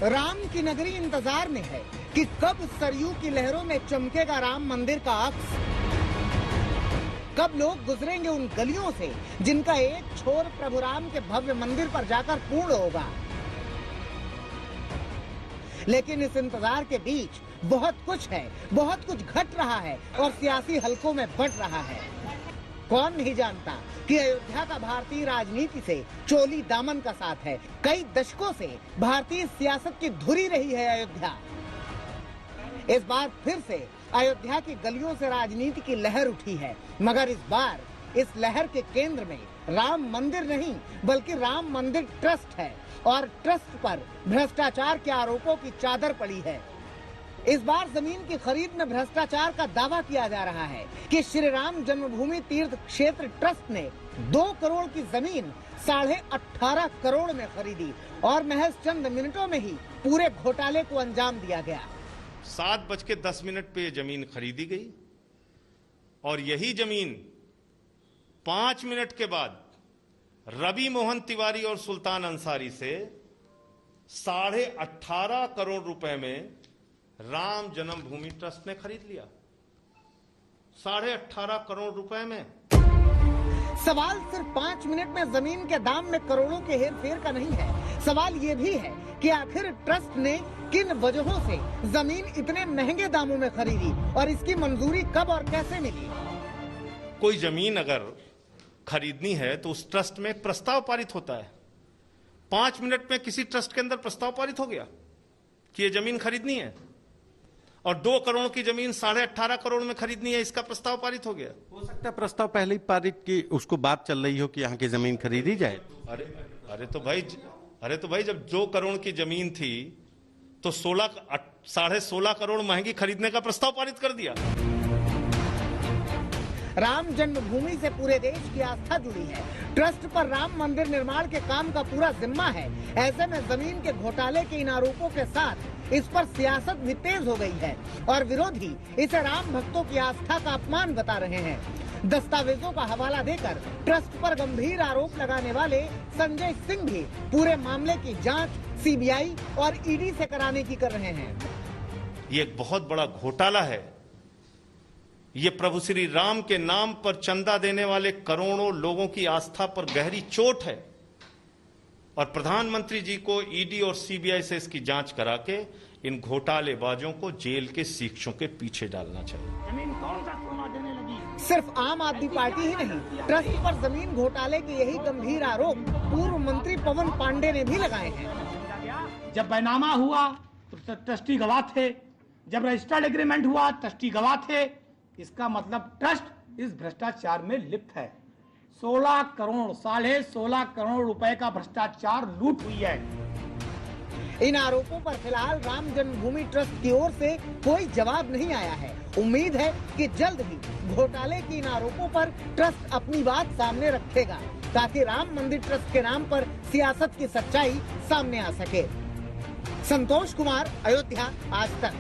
राम की नगरी इंतजार में है कि कब सरयू की लहरों में चमकेगा राम मंदिर का अक्स। कब लोग गुजरेंगे उन गलियों से जिनका एक छोर प्रभु राम के भव्य मंदिर पर जाकर पूर्ण होगा। लेकिन इस इंतजार के बीच बहुत कुछ है, बहुत कुछ घट रहा है और सियासी हलकों में बंट रहा है। कौन नहीं जानता कि अयोध्या का भारतीय राजनीति से चोली दामन का साथ है। कई दशकों से भारतीय सियासत की धुरी रही है अयोध्या। इस बार फिर से अयोध्या की गलियों से राजनीति की लहर उठी है, मगर इस बार इस लहर के केंद्र में राम मंदिर नहीं बल्कि राम मंदिर ट्रस्ट है और ट्रस्ट पर भ्रष्टाचार के आरोपों की चादर पड़ी है। इस बार जमीन की खरीद में भ्रष्टाचार का दावा किया जा रहा है कि श्री राम जन्मभूमि तीर्थ क्षेत्र ट्रस्ट ने 2 करोड़ की जमीन 18.5 करोड़ में खरीदी और महज चंद मिनटों में ही पूरे घोटाले को अंजाम दिया गया। 7:10 पे ये जमीन खरीदी गई और यही जमीन 5 मिनट के बाद रवि मोहन तिवारी और सुल्तान अंसारी से 18.5 करोड़ रुपए में राम जन्मभूमि ट्रस्ट ने खरीद लिया। 18.5 करोड़ रुपए में। सवाल सिर्फ 5 मिनट में जमीन के दाम में करोड़ों के हेरफेर का नहीं है। सवाल ये भी है कि आखिर ट्रस्ट ने किन वजहों से जमीन इतने महंगे दामों में खरीदी और इसकी मंजूरी कब और कैसे मिली। कोई जमीन अगर खरीदनी है तो उस ट्रस्ट में प्रस्ताव पारित होता है। 5 मिनट में किसी ट्रस्ट के अंदर प्रस्ताव पारित हो गया कि ये जमीन खरीदनी है और 2 करोड़ की जमीन 18.5 करोड़ में खरीदनी है, इसका प्रस्ताव पारित हो गया। हो सकता है प्रस्ताव पहले ही पारित की उसको बात चल रही हो कि यहाँ की जमीन खरीदी जाए। अरे तो भाई जब 2 करोड़ की जमीन थी तो 16.5 करोड़ महंगी खरीदने का प्रस्ताव पारित कर दिया। राम जन्मभूमि से पूरे देश की आस्था जुड़ी है। ट्रस्ट पर राम मंदिर निर्माण के काम का पूरा जिम्मा है। ऐसे में जमीन के घोटाले के इन आरोपों के साथ इस पर सियासत भी तेज हो गई है और विरोधी इसे राम भक्तों की आस्था का अपमान बता रहे हैं। दस्तावेजों का हवाला देकर ट्रस्ट पर गंभीर आरोप लगाने वाले संजय सिंह भी पूरे मामले की जांच सीबीआई और ईडी से कराने की कर रहे हैं। ये एक बहुत बड़ा घोटाला है। ये प्रभु श्री राम के नाम पर चंदा देने वाले करोड़ों लोगों की आस्था पर गहरी चोट है और प्रधानमंत्री जी को ईडी और सीबीआई से इसकी जांच करा के इन घोटालेबाजों को जेल के शिक्षों के पीछे डालना चाहिए। सिर्फ आम आदमी पार्टी ही नहीं, ट्रस्ट पर जमीन घोटाले के यही गंभीर आरोप पूर्व मंत्री पवन पांडे ने भी लगाए हैं। जब बैनामा हुआ तो ट्रस्टी गवाह थे, जब रजिस्टर्ड एग्रीमेंट हुआ ट्रस्टी गवाह थे। इसका मतलब ट्रस्ट इस भ्रष्टाचार में लिप्त है। 16 करोड़ 16.5 करोड़ रुपए का भ्रष्टाचार लूट हुई है। इन आरोपों पर फिलहाल राम जन्मभूमि ट्रस्ट की ओर से कोई जवाब नहीं आया है। उम्मीद है कि जल्द ही घोटाले के इन आरोपों पर ट्रस्ट अपनी बात सामने रखेगा ताकि राम मंदिर ट्रस्ट के नाम पर सियासत की सच्चाई सामने आ सके। संतोष कुमार, अयोध्या, आज तक।